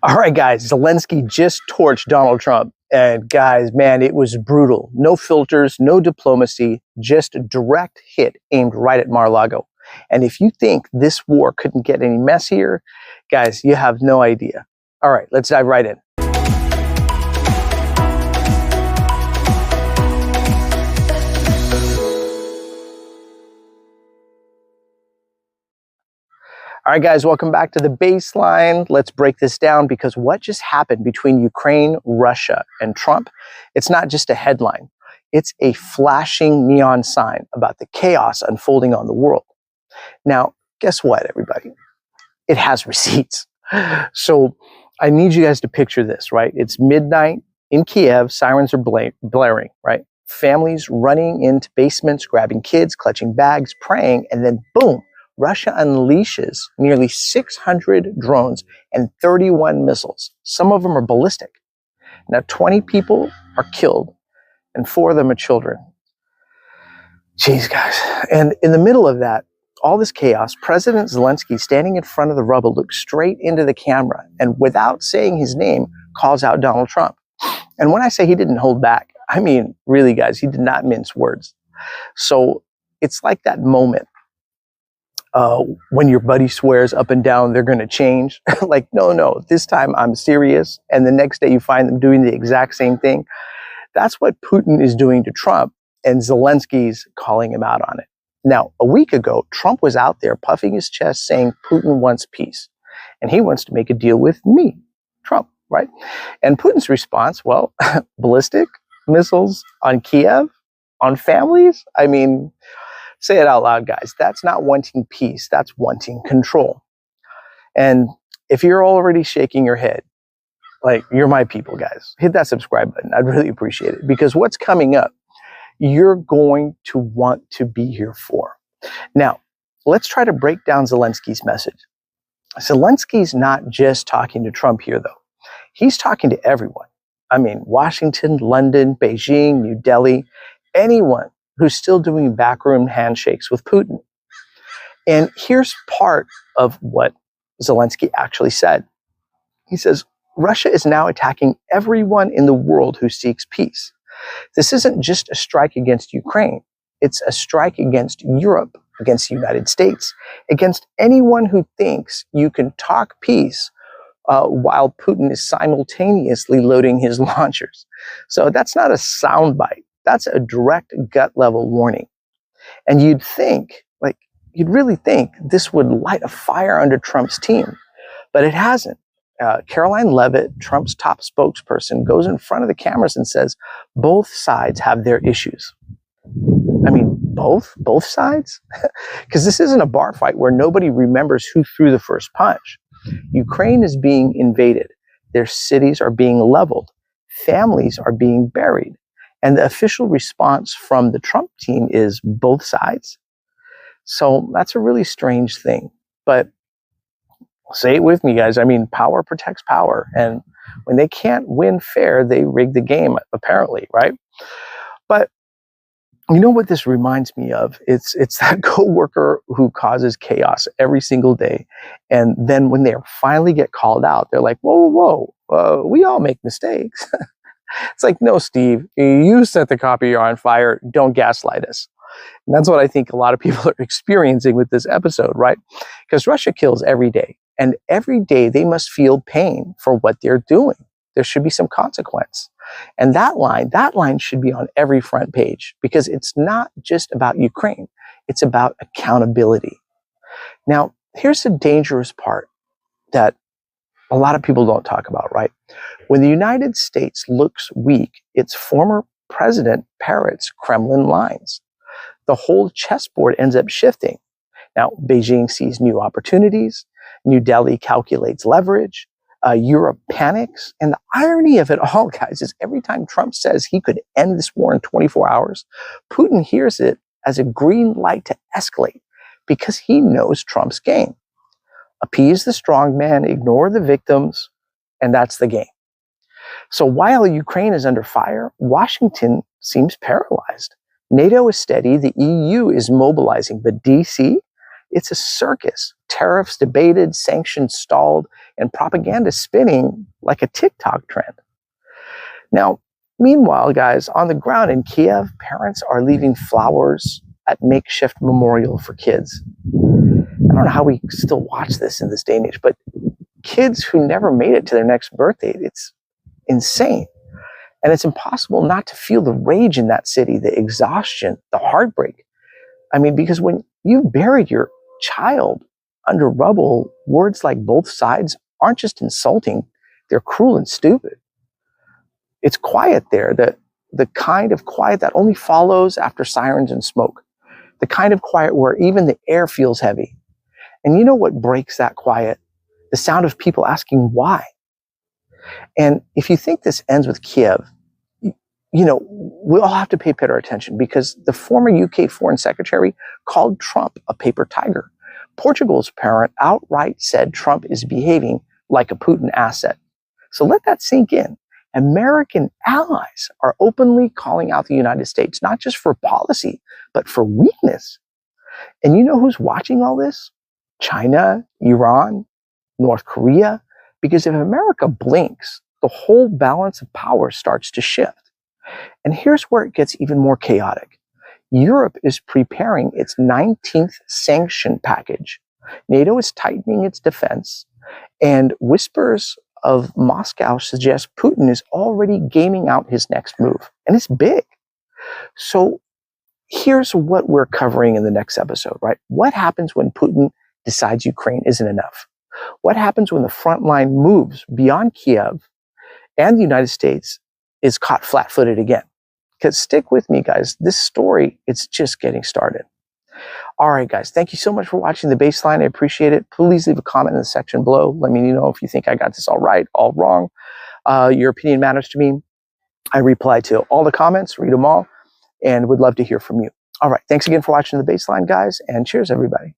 All right, guys, Zelensky just torched Donald Trump. And guys, man, it was brutal. No filters, no diplomacy, just a direct hit aimed right at Mar-a-Lago. And if you think this war couldn't get any messier, guys, you have no idea. All right, let's dive right in. All right, guys, welcome back to the baseline. Let's break this down because what just happened between Ukraine, Russia, and Trump, it's not just a headline. It's a flashing neon sign about the chaos unfolding on the world. Now, guess what, everybody? It has receipts. So I need you guys to picture this, right? It's midnight in Kyiv, sirens are blaring, right? Families running into basements, grabbing kids, clutching bags, praying, and then boom, Russia unleashes nearly 600 drones and 31 missiles. Some of them are ballistic. Now, 20 people are killed, and 4 of them are children. Jeez, guys. And in the middle of that, all this chaos, President Zelensky, standing in front of the rubble, looks straight into the camera and without saying his name, calls out Donald Trump. And when I say he didn't hold back, I mean, really, guys, he did not mince words. So it's like that moment when your buddy swears up and down they're going to change. Like, no, this time I'm serious. And the next day you find them doing the exact same thing. That's what Putin is doing to Trump, and Zelensky's calling him out on it. Now, a week ago, Trump was out there puffing his chest saying Putin wants peace. And he wants to make a deal with me, Trump, right? And Putin's response, well, ballistic missiles on Kyiv, on families? I mean, say it out loud, guys. That's not wanting peace. That's wanting control. And if you're already shaking your head, like, you're my people, guys, hit that subscribe button. I'd really appreciate it, because what's coming up, you're going to want to be here for. Now, let's try to break down Zelensky's message. Zelensky's not just talking to Trump here, though. He's talking to everyone. I mean, Washington, London, Beijing, New Delhi, anyone who's still doing backroom handshakes with Putin. And here's part of what Zelensky actually said. He says, Russia is now attacking everyone in the world who seeks peace. This isn't just a strike against Ukraine. It's a strike against Europe, against the United States, against anyone who thinks you can talk peace while Putin is simultaneously loading his launchers. So that's not a soundbite. That's a direct gut level warning. And you'd really think this would light a fire under Trump's team, but it hasn't. Caroline Levitt, Trump's top spokesperson, goes in front of the cameras and says, both sides have their issues. I mean, both sides? Because this isn't a bar fight where nobody remembers who threw the first punch. Ukraine is being invaded. Their cities are being leveled. Families are being buried. And the official response from the Trump team is both sides. So that's a really strange thing. But say it with me, guys. I mean, power protects power. And when they can't win fair, they rig the game, apparently, right? But you know what this reminds me of? It's that coworker who causes chaos every single day. And then when they finally get called out, they're like, whoa, we all make mistakes. It's like, no, Steve, you set the copier on fire. Don't gaslight us. And that's what I think a lot of people are experiencing with this episode, right? Because Russia kills every day. And every day they must feel pain for what they're doing. There should be some consequence. And that line should be on every front page, because it's not just about Ukraine. It's about accountability. Now, here's the dangerous part that a lot of people don't talk about, right? When the United States looks weak, its former president parrots Kremlin lines. The whole chessboard ends up shifting. Now, Beijing sees new opportunities. New Delhi calculates leverage. Europe panics. And the irony of it all, guys, is every time Trump says he could end this war in 24 hours, Putin hears it as a green light to escalate, because he knows Trump's game. Appease the strong man, ignore the victims, and that's the game. So while Ukraine is under fire, Washington seems paralyzed. NATO is steady, the EU is mobilizing, but DC, It's a circus. Tariffs debated, sanctions stalled, and propaganda spinning like a TikTok trend. Now, meanwhile, guys, on the ground in Kyiv, parents are leaving flowers at makeshift memorial for kids. I don't know how we still watch this in this day and age, but kids who never made it to their next birthday, it's insane. And it's impossible not to feel the rage in that city, the exhaustion, the heartbreak. I mean, because when you've buried your child under rubble, words like both sides aren't just insulting, they're cruel and stupid. It's quiet there, the kind of quiet that only follows after sirens and smoke, the kind of quiet where even the air feels heavy. And you know what breaks that quiet? The sound of people asking why. And if you think this ends with Kyiv, you know, we all have to pay better attention because the former UK Foreign Secretary called Trump a paper tiger. Portugal's parent outright said Trump is behaving like a Putin asset. So let that sink in. American allies are openly calling out the United States, not just for policy, but for weakness. And you know who's watching all this? China, Iran, North Korea. Because if America blinks, the whole balance of power starts to shift. And here's where it gets even more chaotic. Europe is preparing its 19th sanction package. NATO is tightening its defense, and whispers of Moscow suggest Putin is already gaming out his next move. And it's big. So here's what we're covering in the next episode, right? What happens when Putin decides Ukraine isn't enough? What happens when the front line moves beyond Kyiv and the United States is caught flat-footed again? Because stick with me, guys. This story, it's just getting started. All right, guys. Thank you so much for watching The Baseline. I appreciate it. Please leave a comment in the section below. Let me know if you think I got this all right, all wrong. Your opinion matters to me. I reply to all the comments, read them all, and would love to hear from you. All right. Thanks again for watching The Baseline, guys, and cheers, everybody.